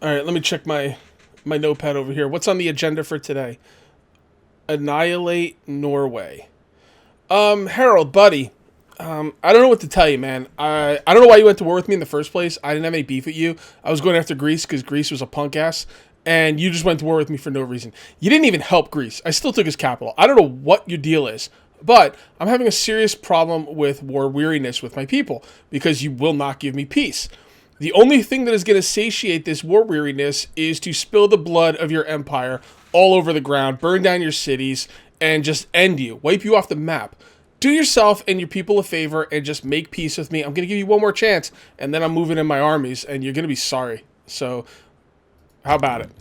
All right, let me check my notepad over here. What's on the agenda for today? Annihilate Norway. Harold, buddy. I don't know what to tell you, man. I don't know why you went to war with me in the first place. I didn't have any beef with you. I was going after Greece because Greece was a punk ass, and you just went to war with me for no reason. You didn't even help Greece. I still took his capital. I don't know what your deal is, but I'm having a serious problem with war weariness with my people because you will not give me peace. The only thing that is going to satiate this war weariness is to spill the blood of your empire all over the ground, burn down your cities, and just end you, wipe you off the map. Do yourself and your people a favor and just make peace with me. I'm going to give you one more chance, and then I'm moving in my armies, and you're going to be sorry. So, how about it?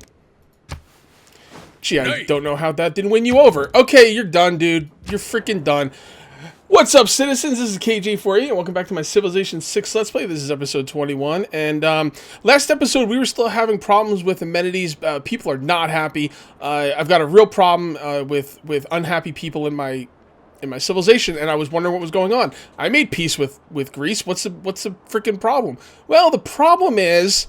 Gee, I don't know how that didn't win you over. Okay, you're done, dude. You're freaking done. What's up, citizens? This is KJ48, and welcome back to my Civilization 6 Let's Play. This is episode 21, and last episode we were still having problems with amenities. People are not happy. I've got a real problem with unhappy people in my civilization, and I was wondering what was going on. I made peace with Greece. What's the freaking problem? Well, the problem is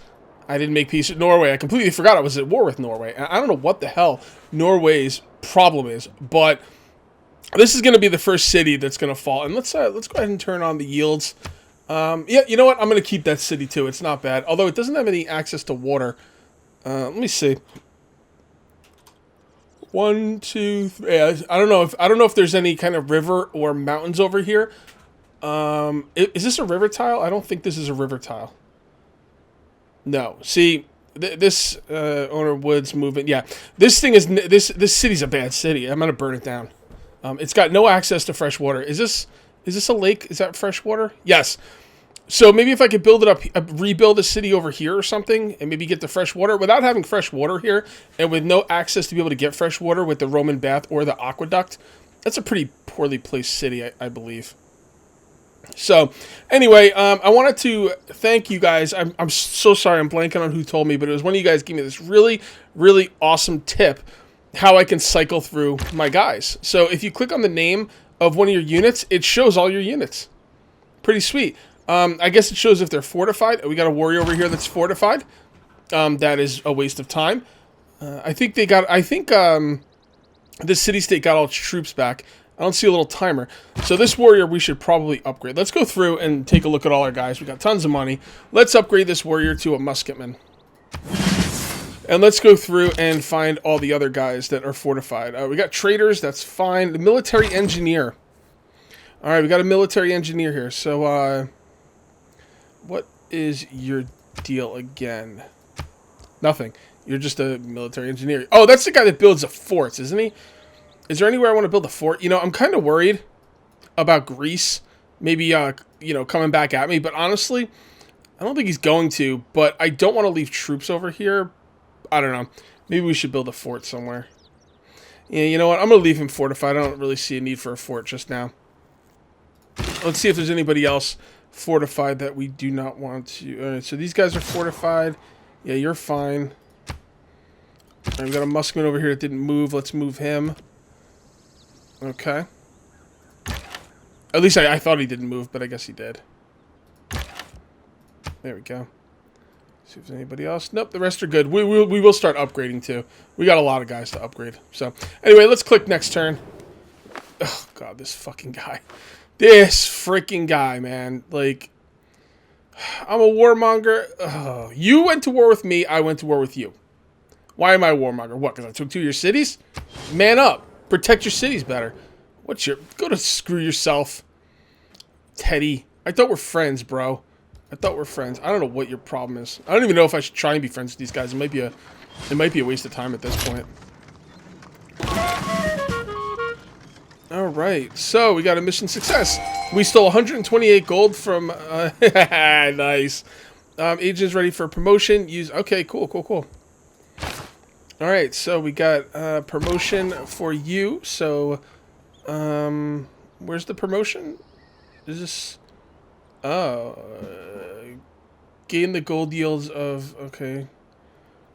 I didn't make peace with Norway. I completely forgot I was at war with Norway. I don't know what the hell Norway's problem is, but this is going to be the first city that's going to fall. And let's go ahead and turn on the yields. Yeah, you know what? I'm going to keep that city too. It's not bad, although it doesn't have any access to water. Let me see. 1, 2, 3. Yeah, I don't know if there's any kind of river or mountains over here. Is this a river tile? I don't think this is a river tile. No. See, this owner Woods movement. Yeah, this thing is this city's a bad city. I'm gonna burn it down. It's got no access to fresh water. Is this a lake? Is that fresh water? Yes. So maybe if I could build it up, rebuild a city over here or something, and maybe get the fresh water without having fresh water here, and with no access to be able to get fresh water with the Roman bath or the aqueduct. That's a pretty poorly placed city, I believe. So, anyway, I wanted to thank you guys. I'm so sorry I'm blanking on who told me, but it was one of you guys gave me this really, really awesome tip how I can cycle through my guys. So, if you click on the name of one of your units, it shows all your units. Pretty sweet. I guess it shows if they're fortified. We got a warrior over here that's fortified. That is a waste of time. I think this city-state got all its troops back. I don't see a little timer. So this warrior we should probably upgrade. Let's go through and take a look at all our guys. We got tons of money. Let's upgrade this warrior to a musketman. And let's go through and find all the other guys that are fortified. We got traders. That's fine. The military engineer. All right, we got a military engineer here. So what is your deal again? Nothing. You're just a military engineer. Oh, that's the guy that builds the forts, isn't he? Is there anywhere I want to build a fort? You know, I'm kind of worried about Greece maybe, coming back at me. But honestly, I don't think he's going to. But I don't want to leave troops over here. I don't know. Maybe we should build a fort somewhere. Yeah, you know what? I'm going to leave him fortified. I don't really see a need for a fort just now. Let's see if there's anybody else fortified that we do not want to. All right, so these guys are fortified. Yeah, you're fine. All right, we got a muskman over here that didn't move. Let's move him. Okay. At least I thought he didn't move, but I guess he did. There we go. See if there's anybody else. Nope, the rest are good. We will start upgrading too. We got a lot of guys to upgrade. So, anyway, let's click next turn. Oh, God, this fucking guy. This freaking guy, man. Like, I'm a warmonger. Oh, you went to war with me. I went to war with you. Why am I a warmonger? What, because I took 2 of your cities? Man up. Protect your cities better. Go to screw yourself. Teddy. I thought we're friends, bro. I thought we're friends. I don't know what your problem is. I don't even know if I should try and be friends with these guys. It might be a waste of time at this point. Alright, so we got a mission success. We stole 128 gold from nice. Agents ready for promotion. Okay, cool. Alright, so we got promotion for you. So, where's the promotion? Is this... Oh, gain the gold yields of... Okay.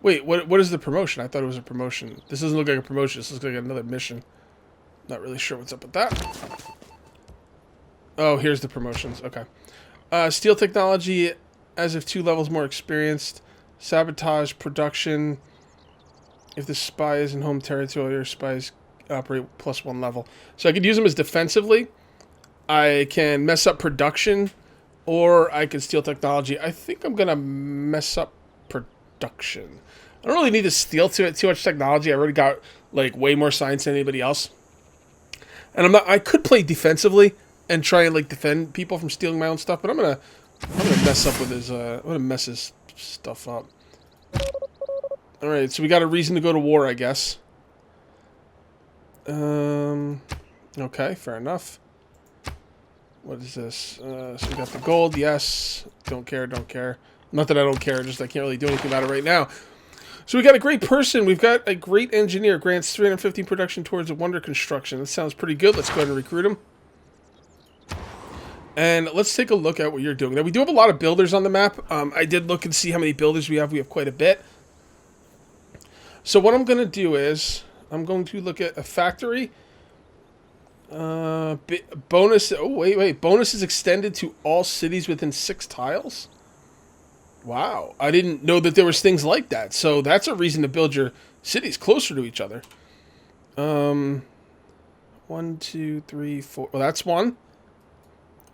Wait, what is the promotion? I thought it was a promotion. This doesn't look like a promotion. This looks like another mission. Not really sure what's up with that. Oh, here's the promotions. Okay. Steel technology, as if 2 levels more experienced. Sabotage production. If the spy is in home territory, or spies operate +1 level. So I could use them as defensively. I can mess up production, or I can steal technology. I think I'm gonna mess up production. I don't really need to steal too much technology. I already got like way more science than anybody else, and I could play defensively and try and like defend people from stealing my own stuff. But I'm gonna mess up with his. I'm gonna mess his stuff up. All right, so we got a reason to go to war, I guess. Okay, fair enough. What is this? So we got the gold, yes. Don't care, don't care. Not that I don't care, just I can't really do anything about it right now. So we got a great person. We've got a great engineer. Grants 315 production towards a wonder construction. That sounds pretty good. Let's go ahead and recruit him. And let's take a look at what you're doing. Now, we do have a lot of builders on the map. I did look and see how many builders we have. We have quite a bit. So what I'm going to do is I'm going to look at a factory. Bonus. Oh, wait. Bonus is extended to all cities within 6 tiles. Wow. I didn't know that there was things like that. So that's a reason to build your cities closer to each other. 1, 2, 3, 4. Well, that's one.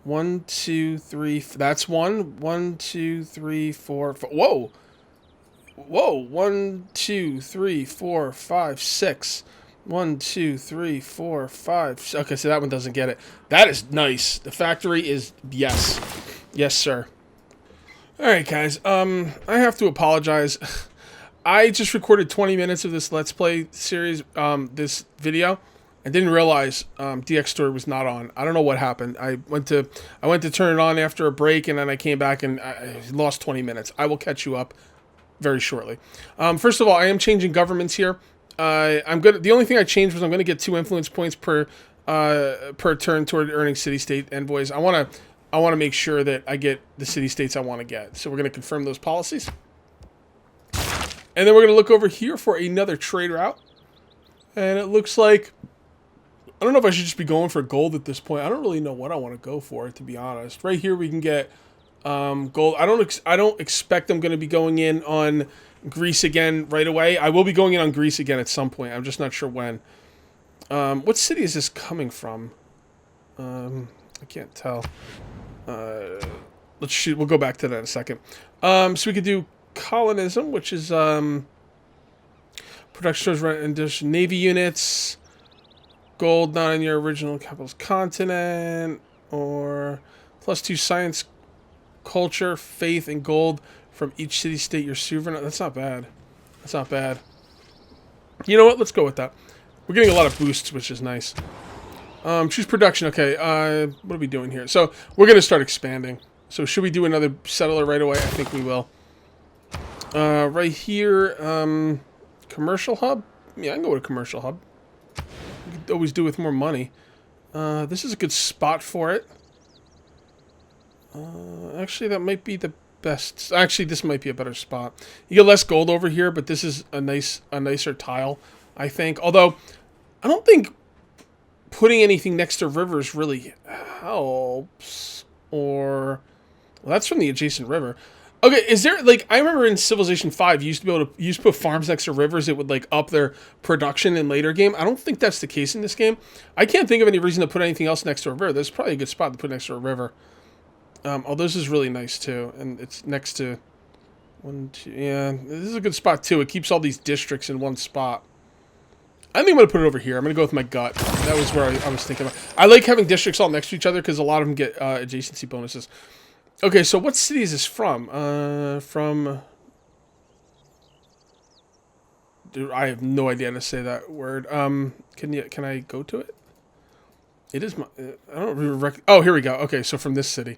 1, 2, 3. That's one. 1, 2, 3, 4. Whoa. Whoa. 1, 2, 3, 4, 5, 6. 1, 2, 3, 4, 5. Okay, so that one doesn't get it. That is nice. The factory is yes. Yes, sir. Alright, guys. I have to apologize. I just recorded 20 minutes of this Let's Play series, this video. I didn't realize DX Story was not on. I don't know what happened. I went to turn it on after a break, and then I came back and I lost 20 minutes. I will catch you up very shortly. First of all, I am changing governments here. The only thing I changed was I'm going to get 2 influence points per turn toward earning city-state envoys. I want to make sure that I get the city-states I want to get. So we're going to confirm those policies. And then we're going to look over here for another trade route. And it looks like, I don't know if I should just be going for gold at this point. I don't really know what I want to go for, to be honest. Right here we can get gold. I don't expect I'm going to be going in on Greece again right away. I will be going in on Greece again at some point. I'm just not sure when. What city is this coming from? I can't tell. Let's shoot. We'll go back to that in a second. So we could do colonism, which is production stores, and navy units. Gold not in your original capital's continent, or +2 science, culture, faith, and gold from each city-state you're sovereign. That's not bad. That's not bad. You know what? Let's go with that. We're getting a lot of boosts, which is nice. Choose production. Okay, what are we doing here? So we're going to start expanding. So should we do another settler right away? I think we will. Right here, commercial hub? Yeah, I can go with a commercial hub. We could always do with more money. This is a good spot for it. Actually, that might be the best. Actually, this might be a better spot. You get less gold over here, but this is a nicer tile, I think. Although, I don't think putting anything next to rivers really helps. Or, well, that's from the adjacent river. Okay, is there, like, I remember in Civilization 5, you used to put farms next to rivers. It would, like, up their production in later game. I don't think that's the case in this game. I can't think of any reason to put anything else next to a river. There's probably a good spot to put next to a river. Although this is really nice, too. And it's next to 1, 2, yeah. This is a good spot, too. It keeps all these districts in one spot. I think I'm going to put it over here. I'm going to go with my gut. That was where I was thinking about. I like having districts all next to each other because a lot of them get adjacency bonuses. Okay, so what city is this from? Dude, I have no idea how to say that word. Can I go to it? It is my. I don't really oh, here we go. Okay, so from this city.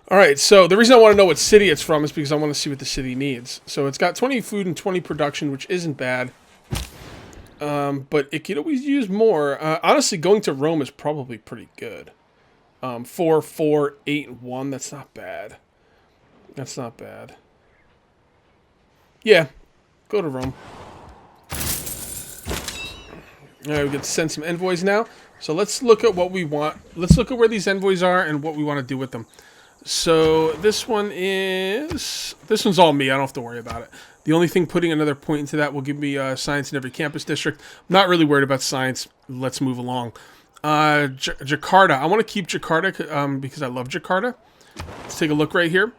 All right. So the reason I want to know what city it's from is because I want to see what the city needs. So it's got 20 food and 20 production, which isn't bad. But it could always use more. Honestly, going to Rome is probably pretty good. 4, 4, 8, 1. That's not bad. That's not bad. Yeah, go to Rome. All right, we get to send some envoys now. So let's look at what we want. Let's look at where these envoys are and what we want to do with them. So this one's all me. I don't have to worry about it. The only thing putting another point into that will give me science in every campus district. I'm not really worried about science. Let's move along. Jakarta. I want to keep Jakarta because I love Jakarta. Let's take a look right here.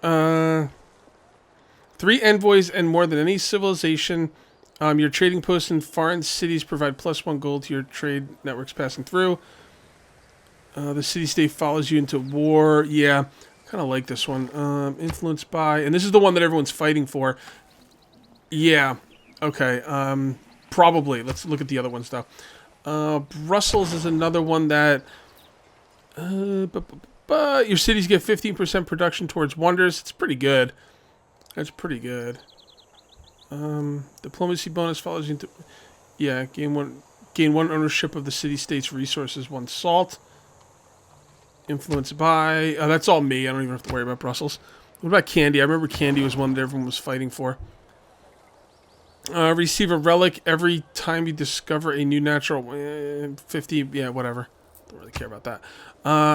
3 envoys and more than any civilization. Your trading posts in foreign cities provide +1 gold to your trade networks passing through. The city-state follows you into war. Yeah, kind of like this one. Influenced by... And this is the one that everyone's fighting for. Yeah. Okay. Probably. Let's look at the other ones, though. Brussels is another one that... But your cities get 15% production towards wonders. It's pretty good. That's pretty good. Diplomacy bonus follows you into... Yeah, gain one ownership of the city-state's resources, 1 salt. Influenced by... that's all me. I don't even have to worry about Brussels. What about Candy? I remember Candy was one that everyone was fighting for. Receive a relic every time you discover a new natural... 50... Yeah, whatever. Don't really care about that.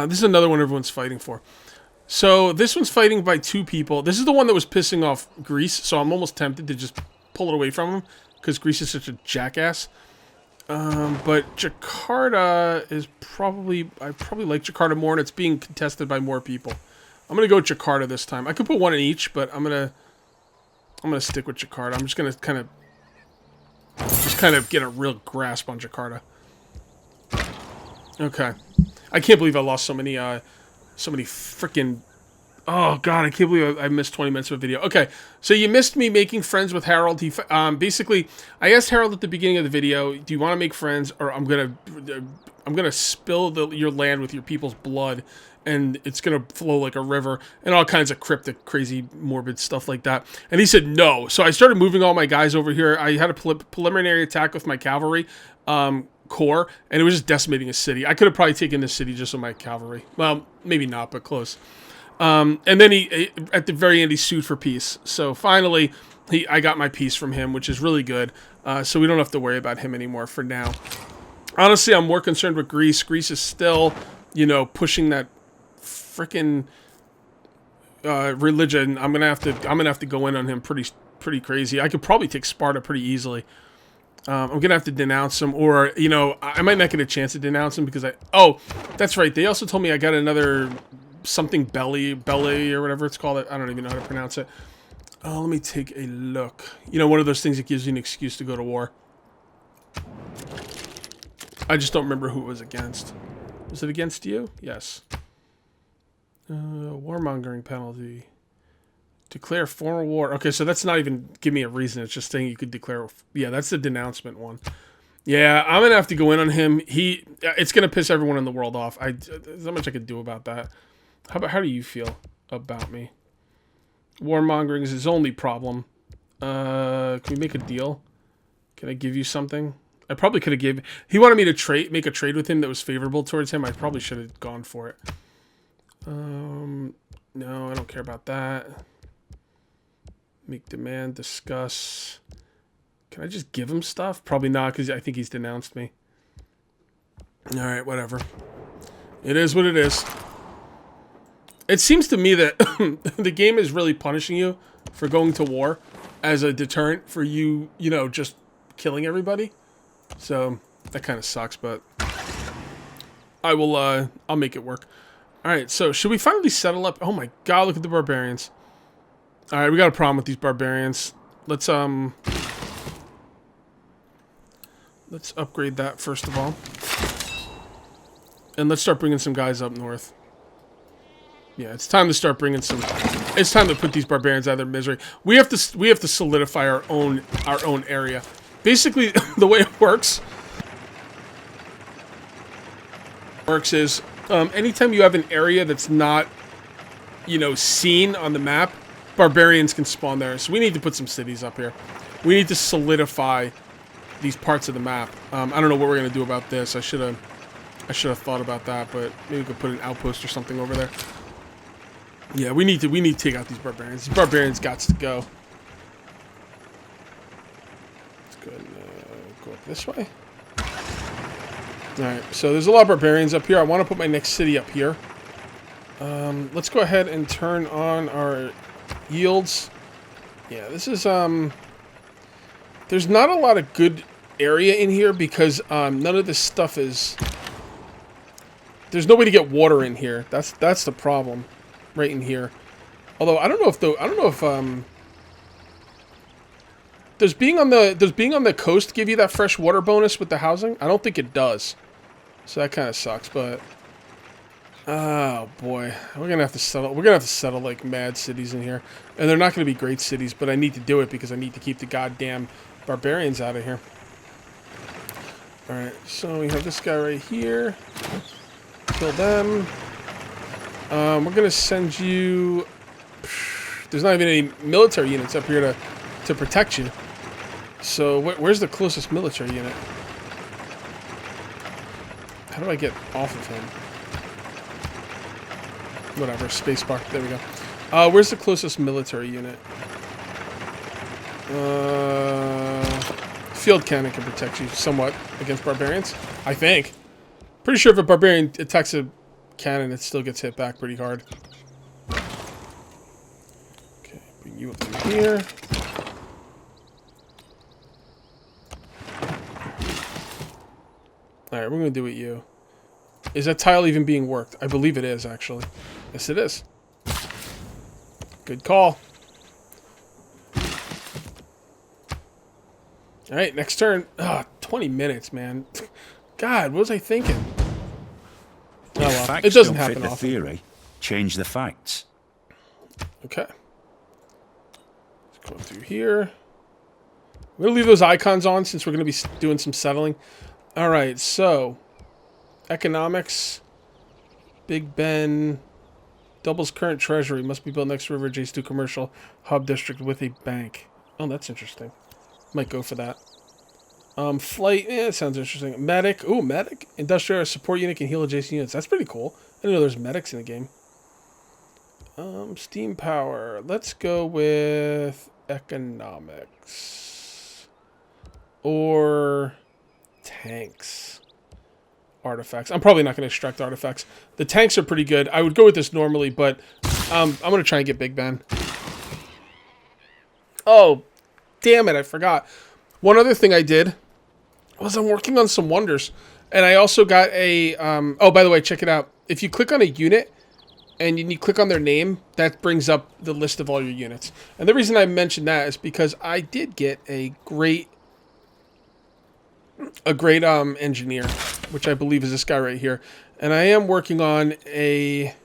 This is another one everyone's fighting for. So, this one's fighting by 2 people. This is the one that was pissing off Greece, so I'm almost tempted to just pull it away from him, because Greece is such a jackass. But Jakarta is probably... I probably like Jakarta more, and it's being contested by more people. I'm going to go with Jakarta this time. I could put 1 in each, but I'm going to stick with Jakarta. I'm just going to kind of get a real grasp on Jakarta. Okay. I can't believe I lost so many freaking... Oh, God, I can't believe I missed 20 minutes of a video. Okay, so you missed me making friends with Harold. He basically, I asked Harold at the beginning of the video, do you want to make friends, or I'm gonna spill your land with your people's blood, and it's gonna flow like a river, and all kinds of cryptic, crazy, morbid stuff like that. And he said no. So I started moving all my guys over here. I had a preliminary attack with my cavalry corps, and it was just decimating a city. I could have probably taken this city just with my cavalry. Well, maybe not, but close. And then he at the very end, he sued for peace. So finally, I got my peace from him, which is really good. So we don't have to worry about him anymore for now. Honestly, I'm more concerned with Greece. Greece is still, pushing that frickin' religion. I'm gonna have to go in on him pretty crazy. I could probably take Sparta pretty easily. I'm gonna have to denounce him, or I might not get a chance to denounce him because oh, that's right. They also told me I got another something belly or whatever it's called. I don't even know how to pronounce it. Oh, let me take a look. One of those things that gives you an excuse to go to war. I just don't remember who it was against. Was it against you? Yes. Warmongering penalty. Declare formal war. Okay, so that's not even give me a reason. It's just saying you could declare. Yeah, that's the denouncement one. Yeah, I'm gonna have to go in on him. It's gonna piss everyone in the world off. There's not much I could do about that. How do you feel about me? Warmongering is his only problem. Can we make a deal? Can I give you something? I probably could have he wanted me to make a trade with him that was favorable towards him. I probably should have gone for it. No, I don't care about that. Make demand, discuss. Can I just give him stuff? Probably not, because I think he's denounced me. Alright, whatever. It is what it is. It seems to me that the game is really punishing you for going to war as a deterrent for you, just killing everybody. So, that kind of sucks, but I'll make it work. Alright, so should we finally settle up? Oh my god, look at the barbarians. Alright, we got a problem with these barbarians. Let's upgrade that first of all. And let's start bringing some guys up north. Yeah, it's time to start bringing some... It's time to put these barbarians out of their misery. We have to solidify our own area. Basically, the way it works is anytime you have an area that's not, seen on the map, barbarians can spawn there. So we need to put some cities up here. We need to solidify these parts of the map. I don't know what we're gonna do about this. I should have thought about that, but maybe we could put an outpost or something over there. Yeah, we need to take out these barbarians. These barbarians got to go. Let's go ahead and go up this way. All right, so there's a lot of barbarians up here. I want to put my next city up here. Let's go ahead and turn on our yields. Yeah, this is, there's not a lot of good area in here because, none of this stuff is... There's no way to get water in here. That's the problem, right in here. Although, I don't know if, does being on the coast give you that fresh water bonus with the housing? I don't think it does. So that kind of sucks, but... Oh, boy. We're gonna have to settle like mad cities in here. And they're not gonna be great cities, but I need to do it because I need to keep the goddamn barbarians out of here. Alright, so we have this guy right here. Kill them. We're gonna send you... There's not even any military units up here to protect you. So, where's the closest military unit? How do I get off of him? Whatever, spacebar. There we go. Where's the closest military unit? Field cannon can protect you somewhat against barbarians, I think. Pretty sure if a barbarian attacks a cannon, it still gets hit back pretty hard. Okay, bring you up through here. Alright, we're going to do it you. Is that tile even being worked? I believe it is, actually. Yes, it is. Good call. Alright, next turn. 20 minutes, man. God, what was I thinking? Oh, well. It doesn't happen often. The theory, change the facts. Okay. Let's go through here. I'm going to leave those icons on since we're going to be doing some settling. Alright, so... Economics. Big Ben. Doubles current treasury. Must be built next to River J2 commercial hub district with a bank. Oh, that's interesting. Might go for that. Flight. It sounds interesting. Medic. Ooh, medic. Industrial support unit can heal adjacent units. That's pretty cool. I didn't know there's medics in the game. Steam power. Let's go with economics. Or tanks. Artifacts. I'm probably not going to extract artifacts. The tanks are pretty good. I would go with this normally, but I'm going to try and get Big Ben. Oh, damn it. I forgot. One other thing I did was I'm working on some wonders. And I also got a... oh, by the way, check it out. If you click on a unit and you click on their name, that brings up the list of all your units. And the reason I mentioned that is because I did get a great engineer, which I believe is this guy right here. And I am working on a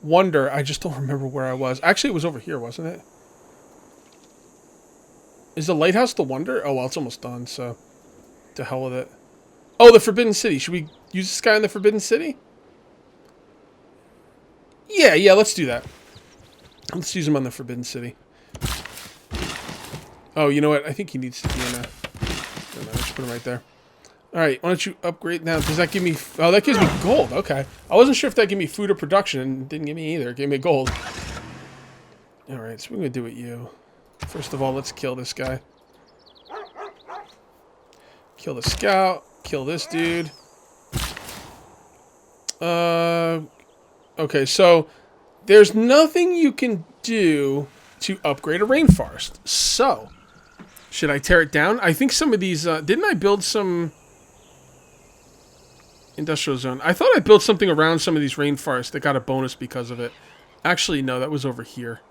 wonder. I just don't remember where I was. Actually, it was over here, wasn't it? Is the lighthouse the wonder? Oh, well, it's almost done, so to hell with it. Oh, the Forbidden City. Should we use this guy in the Forbidden City? Yeah, let's do that. Let's use him on the Forbidden City. Oh, you know what? I think he needs to be in a... Let's put him right there. Alright, why don't you upgrade now? Does that give me... Oh, that gives me gold. Okay. I wasn't sure if that gave me food or production, and it didn't give me either. It gave me gold. Alright, so we're going to do it you. First of all, let's kill this guy. Kill the scout. Kill this dude. Okay, so there's nothing you can do to upgrade a rainforest. So, should I tear it down? I think some of these... didn't I build some... Industrial zone. I thought I built something around some of these rainforests that got a bonus because of it. Actually, no, that was over here,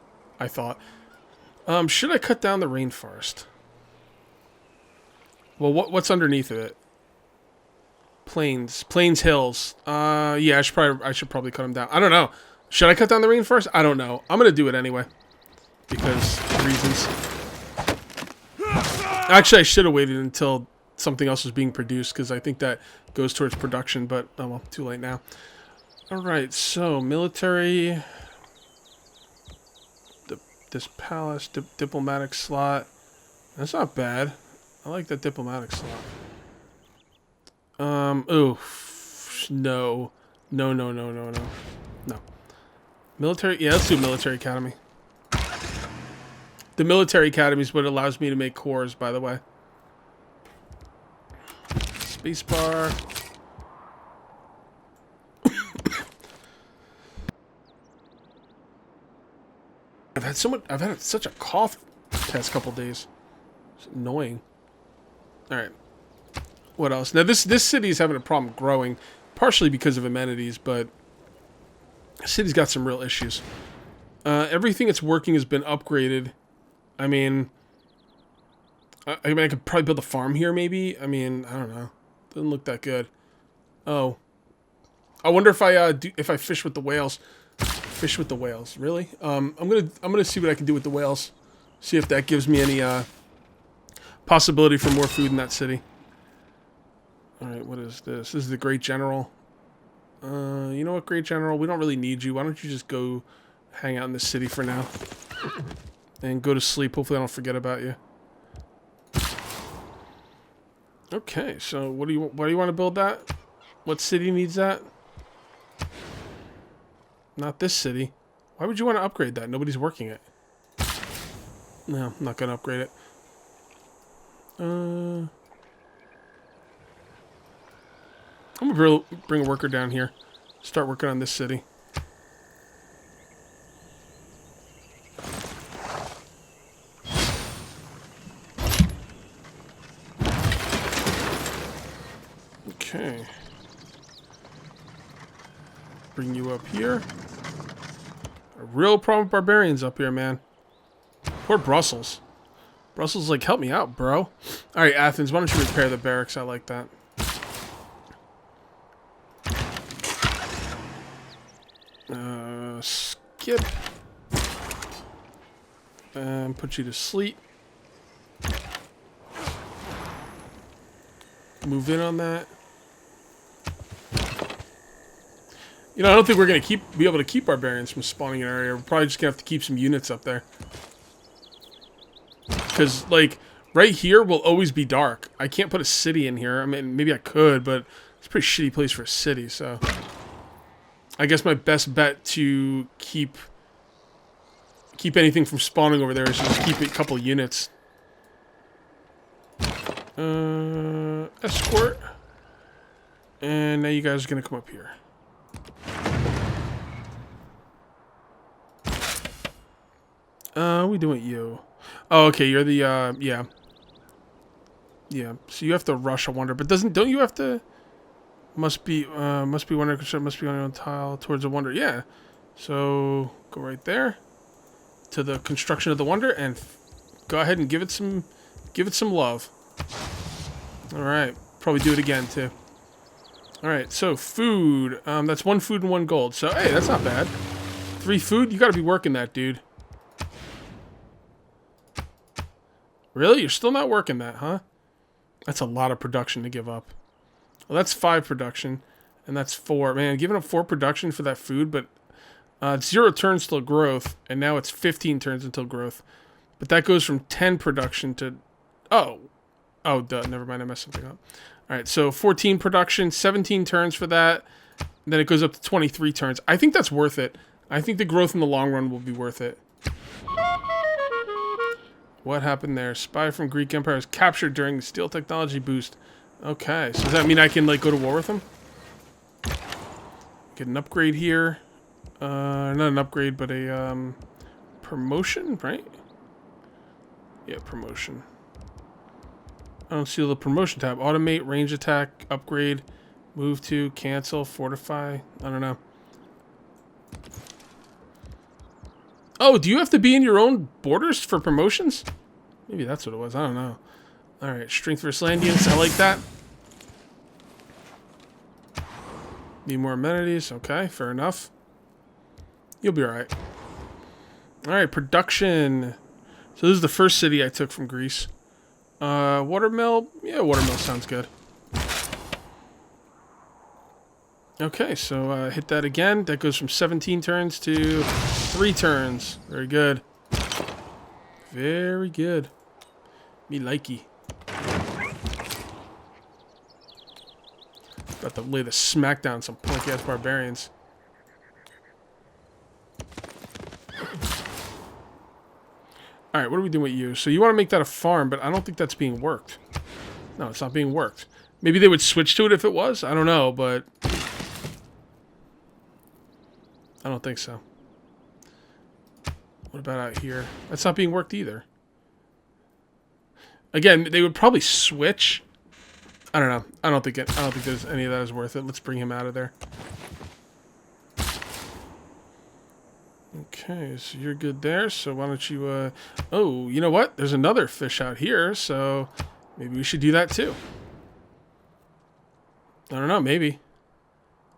I thought. Should I cut down the rainforest? Well, what's underneath of it? Plains, hills. Yeah, I should probably cut them down. I don't know. Should I cut down the rainforest? I don't know. I'm gonna do it anyway because reasons. Actually, I should have waited until something else was being produced because I think that goes towards production. But oh well, too late now. All right, so military. This palace diplomatic slot. That's not bad. I like that diplomatic slot. Ooh, no. Military. Yeah, let's do military academy. The military academy is what allows me to make cores, by the way. Spacebar. I've had such a cough the past couple days. It's annoying. All right. What else? Now this city is having a problem growing, partially because of amenities, but the city's got some real issues. Everything that's working has been upgraded. I mean, I could probably build a farm here, maybe. I mean, I don't know. Doesn't look that good. Oh, I wonder if I fish with the whales. Fish with the whales, really? I'm gonna see what I can do with the whales. See if that gives me any possibility for more food in that city. All right, what is this? This is the Great General. You know what, Great General? We don't really need you. Why don't you just go hang out in this city for now and go to sleep? Hopefully, I don't forget about you. Okay, so why do you want to build that? What city needs that? Not this city. Why would you want to upgrade that? Nobody's working it. No, I'm not going to upgrade it. I'm going to bring a worker down here. Start working on this city. Okay. Bring you up here. A real problem with barbarians up here, man. Poor Brussels. Brussels, like, help me out, bro. Alright, Athens, why don't you repair the barracks? I like that. Skip. And put you to sleep. Move in on that. You know, I don't think we're going to be able to keep barbarians from spawning in our area. We're probably just going to have to keep some units up there. Because, like, right here will always be dark. I can't put a city in here. I mean, maybe I could, but it's a pretty shitty place for a city, so... I guess my best bet to keep anything from spawning over there is just keep a couple units. Escort. And now you guys are going to come up here. We doing you? Oh, okay. You're the yeah. So you have to rush. I wonder, but don't you have to? Must be wonder. Must be on your own tile towards the wonder. Yeah. So go right there to the construction of the wonder and go ahead and give it some love. All right. Probably do it again too. All right. So food. That's 1 food and 1 gold. So hey, that's not bad. 3 food. You got to be working that, dude. Really? You're still not working that, huh? That's a lot of production to give up. Well, that's 5 production, and that's 4. Man, giving up 4 production for that food, but it's 0 turns till growth, and now it's 15 turns until growth. But that goes from 10 production to... Oh, duh, never mind, I messed something up. All right, so 14 production, 17 turns for that, and then it goes up to 23 turns. I think that's worth it. I think the growth in the long run will be worth it. What happened there? Spy from Greek Empire was captured during the steel technology boost. Okay, so does that mean I can, like, go to war with him? Get an upgrade here. Not an upgrade, but a, promotion, right? Yeah, promotion. I don't see the promotion tab. Automate, range attack, upgrade, move to, cancel, fortify. I don't know. Oh, do you have to be in your own borders for promotions? Maybe that's what it was. I don't know. Alright, strength versus land units. I like that. Need more amenities. Okay, fair enough. You'll be alright. Alright, production. So this is the first city I took from Greece. Watermill. Yeah, watermill sounds good. Okay, so hit that again. That goes from 17 turns to 3 turns. Very good. Very good. Me likey. About to lay the smackdown on some punk-ass barbarians. Alright, what are we doing with you? So you want to make that a farm, but I don't think that's being worked. No, it's not being worked. Maybe they would switch to it if it was? I don't know, but... I don't think so. What about out here? That's not being worked either. Again, they would probably switch. I don't know. I don't think there's any of that is worth it. Let's bring him out of there. Okay, so you're good there. So why don't you? Oh, you know what? There's another fish out here. So maybe we should do that too. I don't know. Maybe.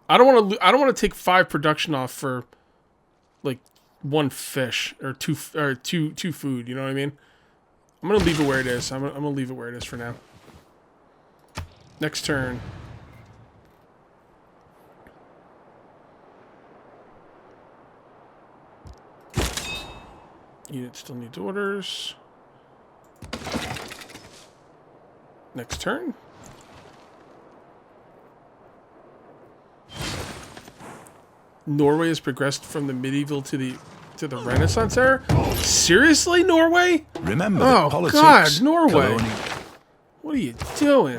I don't want to take 5 production off for like 1 fish or two food. You know what I mean? I'm gonna leave it where it is. I'm gonna leave it where it is for now. Next turn. Unit still needs orders. Next turn. Norway has progressed from the medieval to the Renaissance era. Seriously, Norway? Remember Oh politics, God, Norway! colonial. What are you doing?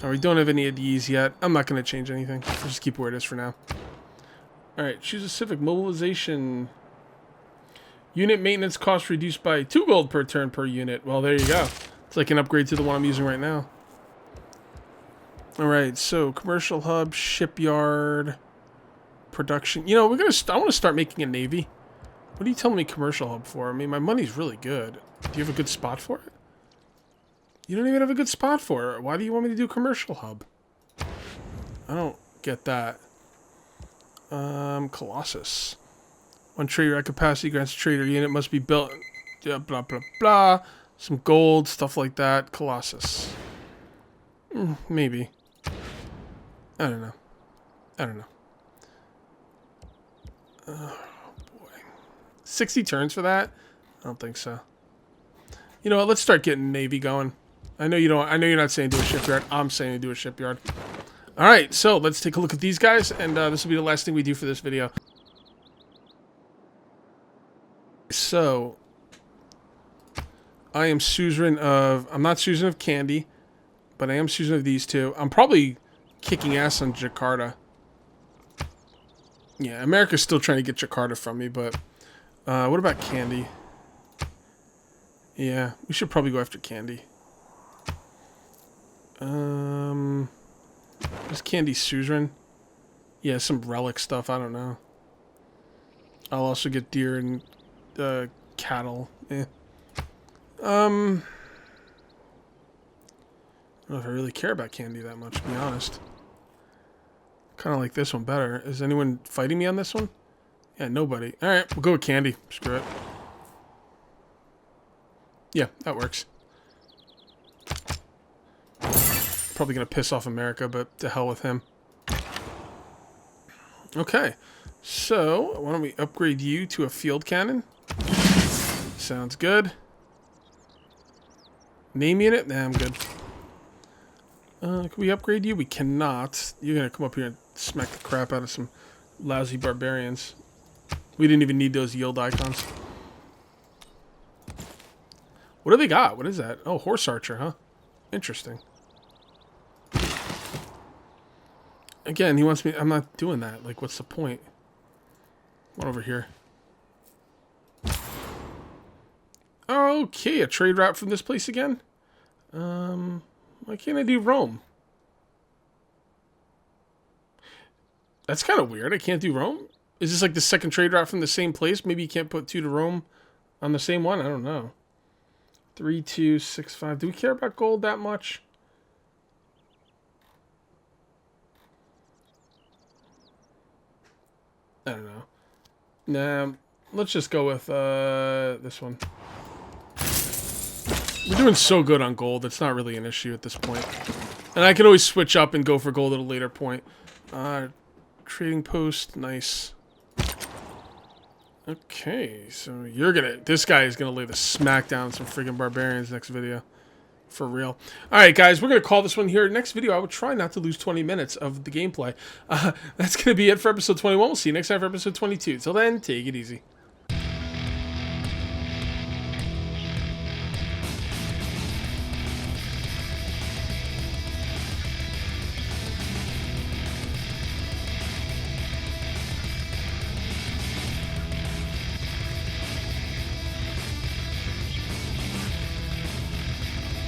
Oh, we don't have any of these yet. I'm not going to change anything. I'll just keep it where it is for now. All right, choose a civic mobilization. Unit maintenance cost reduced by 2 gold per turn per unit. Well, there you go. It's like an upgrade to the one I'm using right now. All right, so commercial hub, shipyard, production. You know, I want to start making a navy. What are you telling me commercial hub for? I mean, my money's really good. Do you have a good spot for it? You don't even have a good spot for it. Why do you want me to do commercial hub? I don't get that. Colossus. 1 trader at capacity grants trader unit must be built. Yeah, blah, blah, blah. Some gold, stuff like that. Colossus. Maybe. I don't know. Oh, boy. 60 turns for that? I don't think so. You know what? Let's start getting Navy going. I know you don't. I know you're not saying do a shipyard. I'm saying do a shipyard. All right, so let's take a look at these guys, and this will be the last thing we do for this video. So, I am suzerain of... I'm not suzerain of Candy, but I am suzerain of these two. I'm probably kicking ass on Jakarta. Yeah, America's still trying to get Jakarta from me, but... what about Candy? Yeah, we should probably go after Candy. Is Candy suzerain? Yeah, some relic stuff, I don't know. I'll also get deer and cattle. I don't know if I really care about Candy that much, to be honest. Kind of like this one better. Is anyone fighting me on this one? Yeah, nobody. Alright, we'll go with Candy. Screw it. Yeah, that works. Probably going to piss off America, but to hell with him. Okay. So, why don't we upgrade you to a field cannon? Sounds good. Name unit? Nah, I'm good. Can we upgrade you? We cannot. You're going to come up here and smack the crap out of some lousy barbarians. We didn't even need those yield icons. What do they got? What is that? Oh, horse archer, huh? Interesting. Again, he wants me... I'm not doing that. Like, what's the point? What over here? Okay, a trade route from this place again? Why can't I do Rome? That's kind of weird. I can't do Rome? Is this like the second trade route from the same place? Maybe you can't put 2 to Rome on the same one? I don't know. 3, 2, 6, 5. Do we care about gold that much? I don't know. Nah, let's just go with this one. We're doing so good on gold, it's not really an issue at this point. And I can always switch up and go for gold at a later point. Trading post, nice. Okay, so this guy is gonna lay the smack down on some friggin' barbarians next video. For real. Alright guys, we're going to call this one here. Next video, I will try not to lose 20 minutes of the gameplay. That's going to be it for episode 21. We'll see you next time for episode 22. Till then, take it easy.